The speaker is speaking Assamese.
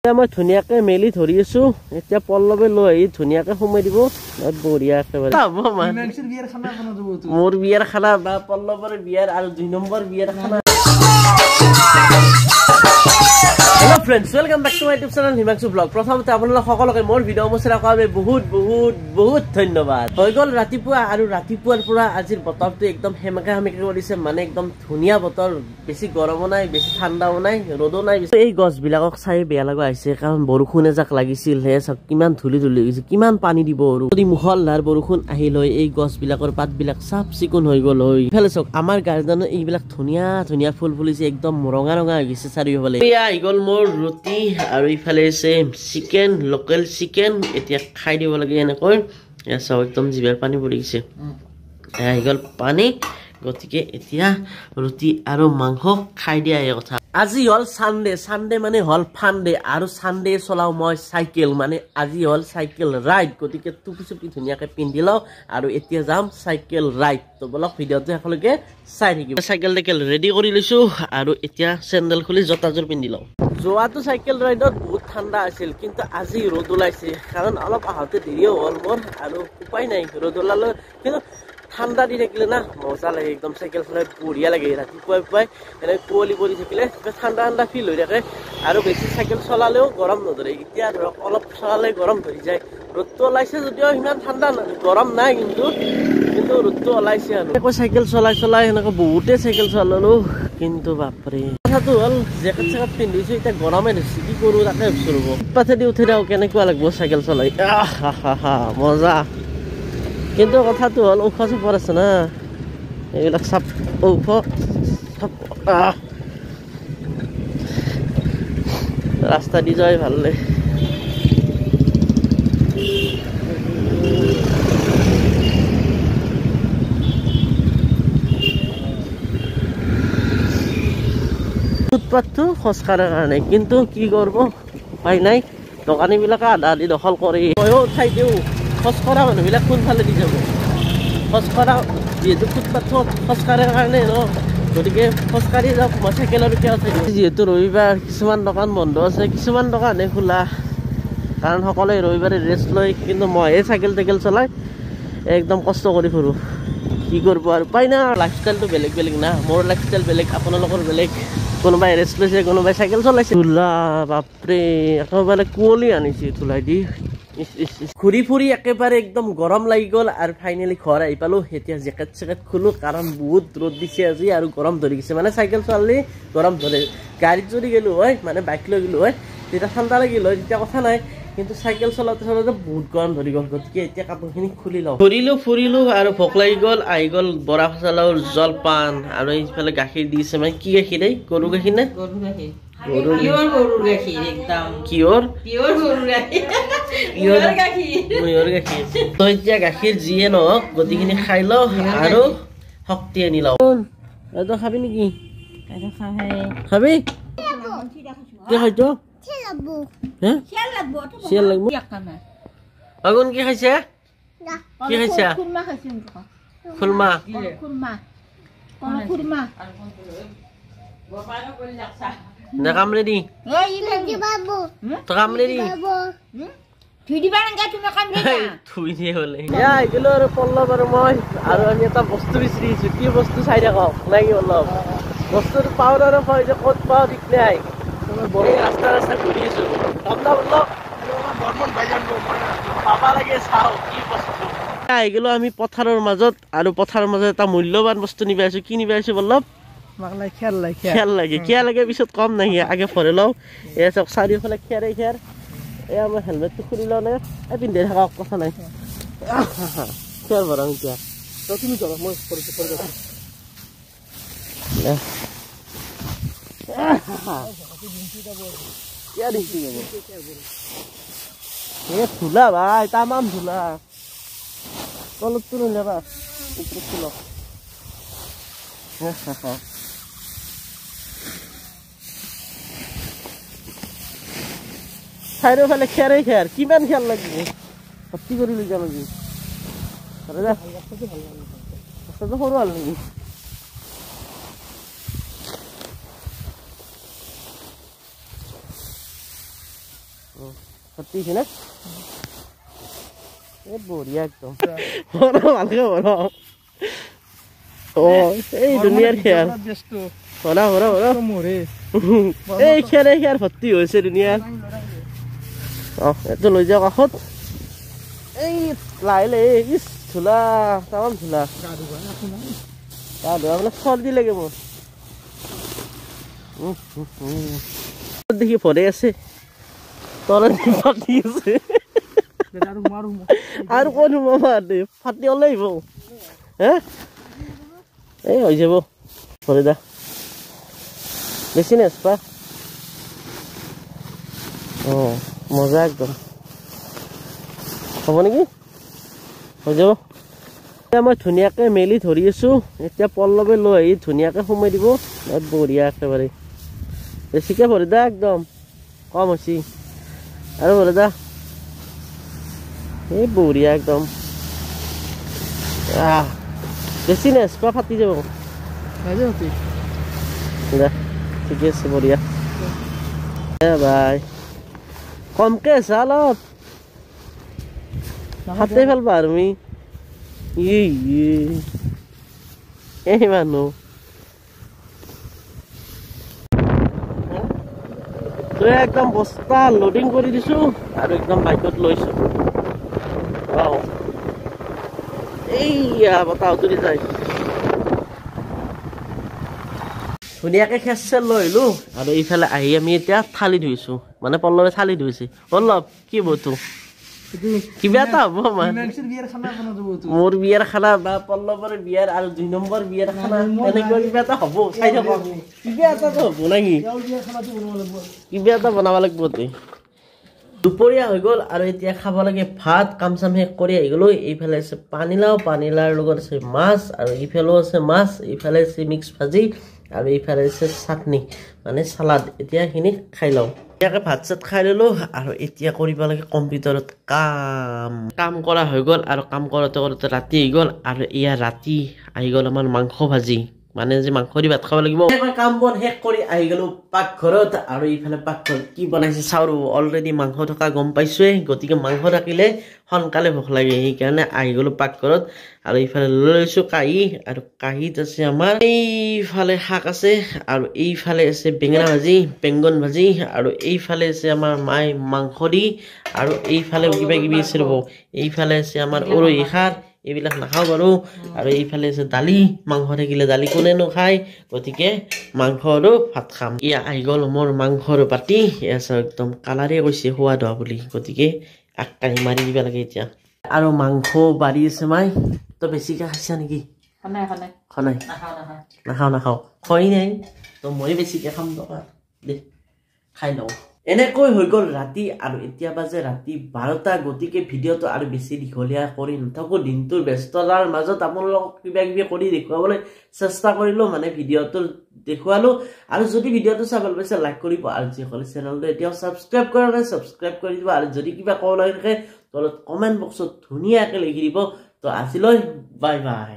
মই ধুনীয়াকে মেলি ধৰি আছো এতিয়া পল্লৱে লৈ আহি ধুনীয়াকে সোমাই দিব বঢ়িয়া একেবাৰে মোৰ বিয়াৰ খানা বা পল্লৱৰ বিয়াৰ আৰু 2 নম্বৰ বিয়াৰ খানা Hello friends, welcome back to my YouTube channel Himanshu Vlog. প্ৰথমতে আপোনালোক সকলোকে মোৰ ভিডিঅ' মছৰা কাৰণে বহুত ধন্যবাদ। হৈ গ'ল ৰাতিপুৱা আৰু ৰাতিপুৱাৰ পৰা আজিৰ বতৰটো একদম হেমেকা কৰিছে মানে একদম ধুনীয়া বতৰ বেছি গৰমো নাই বেছি ঠাণ্ডাও নাই ৰ'দো নাই এই গছ বিলাকক চাই বেয়া লগা হৈছে কাৰণ বৰষুণ এজাক লাগিছিল হে সব কিমান ধুলি গৈছে কিমান পানী দিব আৰু যদি মুখলধাৰ বৰষুণ আহিল হয় এই গছ বিলাকৰ পাত বিলাক সাফ চিকুণ হৈ গ'ল হয় ইফালে চাওক আমাৰ গাৰ্ডেনত এইবিলাক ধুনীয়া ফুল ফুলিছে একদম ৰঙা হৈ গৈছে চাৰিওফালে আহি গ'ল মোৰ ৰুটি আৰু ইফালে আছে চিকেন লোকেল চিকেন এতিয়া খাই দিব লাগে এনেকৈ চাওক একদম জিভাৰ পানী পৰি গৈছে আহি গ'ল পানী গতিকে এতিয়া ৰুটি আৰু মাংস খাই দিয়া এই কথা আজি হল সানডে মানে হল ফানডে আৰু সানডে চলাও মই সাইকেল মানে আজি হল সাইকেল ৰাইড গতিকে টুপি ধুনীয়াকে পিন্ধি লও আৰু এতিয়া যাম সাইকেল ৰাইড তো বলক ভিডিঅ'টো একেলগে চাই থাকিব সাইকেল ৰেডি কৰি লৈছো আৰু এতিয়া চেন্ডেল খুলি জোতাযোৰ পিন্ধি লও যোৱাটো সাইকেল ৰাইডত বহুত ঠাণ্ডা আছিল কিন্তু আজি ৰ'দ ওলাইছে কাৰণ অলপ আহতে দেৰিও হ'ল মোৰ আৰু উপায় নাই ৰ'দ ওলালে কিন্তু ঠাণ্ডা দি থাকিলে না মজা লাগে একদম সাইকেল চলাই বঢ়িয়া লাগে ৰাতিপুৱাই এনে কুঁৱলী পৰি থাকিলে ঠাণ্ডা ফিল হৈ থাকে আৰু বেছি সাইকেল চলালেও গৰম নধৰে এতিয়া ধৰক অলপ চলালে গৰম ধৰি যায় ৰ'দটো ওলাইছে যদিও ইমান ঠাণ্ডা গৰম নাই কিন্তু ৰ'দটো ওলাইছে আৰু সাইকেল চলাই এনেকৈ বহুতে সাইকেল চলালো কিন্তু বাপৰে কথাটো হ'ল জেকেট পিন্ধিছো এতিয়া গৰমে ধৰিছে কি কৰো তাকে ভাবিছো ৰ'ব পাথেদি উঠি যাওঁ কেনেকুৱা লাগিব চাইকেল চলাই মজা কিন্তু কথাটো হ'ল ওখ চাপৰ আছে না এইবিলাক চাপ ওখ ৰাস্তা দি যাই ভাল লাগে ফুটপাথটো খোজকাঢ়াৰ কাৰণে কিন্তু কি কৰিব উপায় নাই দোকানীবিলাকে আধা আধি দখল কৰি ময়ো উঠাই দিওঁ খোজকঢ়া মানুহবিলাক কোনফালে দি যাব খোজকঢ়া যিহেতু ফুটপাথটো খোজকাঢ়াৰ কাৰণে ন গতিকে খোজকাঢ়ি যাওক মই চাইকেলৰ এতিয়া উঠাই দিওঁ যিহেতু ৰবিবাৰ কিছুমান দোকান বন্ধ আছে কিছুমান দোকানে খোলা কাৰণ সকলোৱে ৰবিবাৰে ৰেষ্ট লয় কিন্তু মই এই চাইকেল চলাই একদম কষ্ট কৰি ফুৰোঁ কি কৰিব আৰু উপায় নাই লাইফষ্টাইলটো বেলেগ না মোৰ লাইফষ্টাইল বেলেগ আপোনালোকৰ বেলেগ কোনোবাই ৰেষ্ট লৈছে কোনোবাই চাইকেল চলাইছে ধূলা বাপৰে একেবাৰে কুঁৱলী আনিছে ধূলাই দি ঘূৰি ফুৰি একেবাৰে একদম গৰম লাগি গ'ল আৰু ফাইনেলি ঘৰ আহি পালো এতিয়া জেকেট খোলো কাৰণ বহুত ৰ'দ দিছে আজি আৰু গৰম ধৰি গৈছে মানে চাইকেল চলালে গৰম ধৰে গাড়ীত যদি গ'লো হয় মানে বাইক লৈ গ'লো হয় তেতিয়া ঠাণ্ডা লাগিল হয় তেতিয়া কথা নাই কিন্তু চাইকেল চলাওঁতে বহুত গৰম ধৰি গ'ল গতিকে এতিয়া কাপোৰখিনি খুলি লওঁ ফুৰিলো আৰু ভোক লাগি গ'ল আহি গ'ল বৰা চাউলৰ জলপান আৰু এইফালে গাখীৰ দিছে মানে কি গাখীৰ এই গৰু গাখীৰ নে গৰুৰ গাখীৰ একদম কিয়ৰ গাখীৰ তো এতিয়া গাখীৰ যিয়ে নহওক গোটেইখিনি খাই লওঁ আৰু শক্তি আনি লওঁ তই খাবি নেকি খাবি কি খাইছ আগুন কি খাইছে কি খাইছা খুলমা কামলে দি কামলে দি আৰু পল্লৱ আৰু মই আৰু আমি এটা বস্তু বিচাৰিছো কি বস্তু চাই থাকক লাগি অলপ বস্তুটো পাওঁ আৰু ক'ত পাওঁ ঠিক নাই ৰাস্তা ঘূৰি আছো আহি গলো আমি পথাৰৰ মাজত আৰু পথাৰৰ মাজত এটা মূল্যৱান বস্তু নিব আছো কি নিব আছো বল্লভ খেল লাগে পিছত কম নাই আগে ভৰাই লওঁ এয়া চাওক চাৰিওফালে খেৰ এয়া মই হেলমেটটো খুলি লওঁ নে পিন্ধি থাকক কথা নাই খেৰ ভৰাম এতিয়া তুমি ধৰক মই ধুলা ভাই তামাম ধুলা তলতটো নলেবা ওপৰতটো লওক চাৰিওফালে খেৰে খেৰ কিমান খেৰ লাগিব ভৰ্তি কৰি লৈ যাম আজি ৰাস্তাটো সৰু হ'ল নেকি ভৰ্তি হৈছে না এই বঢ়িয়া একদম ভালকে বনাও এই দুনিয়াৰ খেল ভৰা ভৰা ভৰা এই খেৰ ভৰ্তি হৈছে দুনিয়াৰ এইটো লৈ যাওঁ কাষত এই লাহে লাহে ইচ ধূলা তামাম ধূলা গা ধোৱা মানে চৰ্দি লাগে মোৰ দেখি ভৰে আছে তলত ফাটি আছে আৰু ক'ত সোমাবা ফাটি ওলাই আহিব হে এই হৈ যাব ভৰে দা বেছি নেচপা মজা একদম হ'ব নেকি হৈ যাব মই ধুনীয়াকৈ মেলি ধৰি আছো এতিয়া পল্লৱে লৈ আহি ধুনীয়াকৈ সোমাই দিব বঢ়িয়া একেবাৰে বেছিকৈ ভৰি দা একদম কম হৈছে আৰু ভৰি দা এই বঢ়িয়া একদম বেছি নেচপা ফাটি যাব ঠিকে আছে বঢ়িয়া বাই কমকৈ আছে অলপ হাতে ফেলবা আৰু তুমি এই মানুহ একদম বস্তা লোডিং কৰি দিছো আৰু একদম বাইকত লৈছো এইয়া বতাহ উতৰি যায় ধুনীয়াকৈ খেৰ চেৰ লৈ আহিলো আৰু এইফালে আহি আমি এতিয়া থালি ধুইছো মানে পল্লৱে থালি ধুইছে পল্লৱ কি বস্তু কিবা এটা হ'ব মোৰ বিয়াৰ খানা বা পল্লৱৰ বিয়াৰ আৰু 2 নম্বৰ বিয়াৰ খানা এনেকুৱা কিবা এটা হ'ব চাই থাকক কিবা এটাতো হ'ব নাকি কিবা এটা বনাব লাগিব দুপৰীয়া হৈ গ'ল আৰু এতিয়া খাব লাগে ভাত কাম চাম শেষ কৰি আহি গ'লো এইফালে আছে পানীলাও পানীলাওৰ লগত আছে মাছ আৰু এইফালেও আছে মাছ এইফালে আছে মিক্স ভাজি আৰু এইফালে আছে চাটনি মানে চালাড এতিয়া এইখিনি খাই লওঁ এতিয়াকে ভাত চাত খাই ললো আৰু এতিয়া কৰিব লাগে কম্পিউটাৰত কাম কৰা হৈ গ'ল আৰু কাম কৰোঁতে কৰোঁতে ৰাতি হৈ গ'ল আৰু এয়া ৰাতি আহি গ'ল আমাৰ মাংস ভাজি মানে যে মাংস দি ভাত খাব লাগিব কাম বন শেষ কৰি আহি গ'লো পাকঘৰত আৰু এইফালে পাকঘৰত কি বনাইছে চাওঁ অলৰেডি মাংস থকা গম পাইছোৱেই গতিকে মাংস থাকিলে সোনকালে ভোক লাগে সেইকাৰণে আহি গ'লো পাকঘৰত আৰু এইফালে লৈ লৈছো কাঁহী আৰু কাঁহীত আছে আমাৰ এইফালে শাক আছে আৰু এইফালে আছে বেঙেনা ভাজি বেংগন ভাজি আৰু এইফালে আছে আমাৰ মাই মাংস দি আৰু এইফালে কিবা কিবি আছে ৰ'ব এইফালে আছে আমাৰ উৰহি খাৰ এইবিলাক নাখাওঁ বাৰু আৰু এইফালে আছে দালি মাংস থাকিলে দালি কোনেনো খায় গতিকে মাংস আৰু ভাত খাম এয়া আহি গ'ল মোৰ মাংসৰ বাতি এয়া একদম কালাৰে কৈছে সোৱাদ হোৱা বুলি গতিকে কাঁহী মাৰি দিব লাগে এতিয়া আৰু মাংস বাঢ়ি আছে মাই তই বেছিকৈ খাইছা নেকি খনাই নাখাওঁ খোৱাই নাই তো মই বেছিকৈ খাম টকা দে খাই লওঁ এনেকৈ হৈ গ'ল ৰাতি আৰু এতিয়া বাজে ৰাতি 12টা গতিকে ভিডিঅ'টো আৰু বেছি দীঘলীয়া কৰি নাথাকোঁ দিনটোৰ ব্যস্ততাৰ মাজত আপোনালোকক কিবা কিবি কৰি দেখুৱাবলৈ চেষ্টা কৰিলোঁ মানে ভিডিঅ'টো দেখুৱালোঁ আৰু যদি ভিডিঅ'টো চাই ভাল পাইছে লাইক কৰিব আৰু যিসকলে চেনেলটো এতিয়াও ছাবস্ক্ৰাইব কৰা নাই ছাবস্ক্ৰাইব কৰি দিব আৰু যদি কিবা ক'ব লাগে থাকে তলত কমেণ্ট বক্সত ধুনীয়াকৈ লিখি দিব তো আজিলৈ বাই বাই